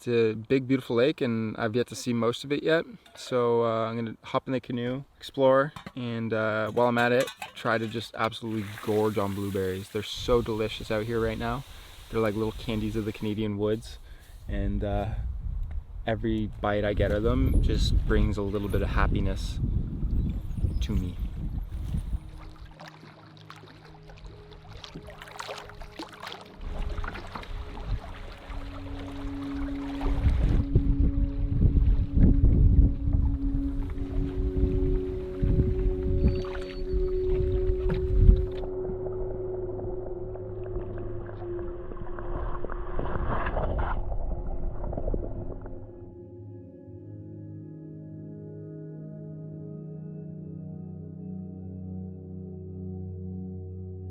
It's a big, beautiful lake, and I've yet to see most of it yet. So I'm gonna hop in the canoe, explore, and while I'm at it, try to just absolutely gorge on blueberries. They're so delicious out here right now. They're like little candies of the Canadian woods, and every bite I get of them just brings a little bit of happiness to me.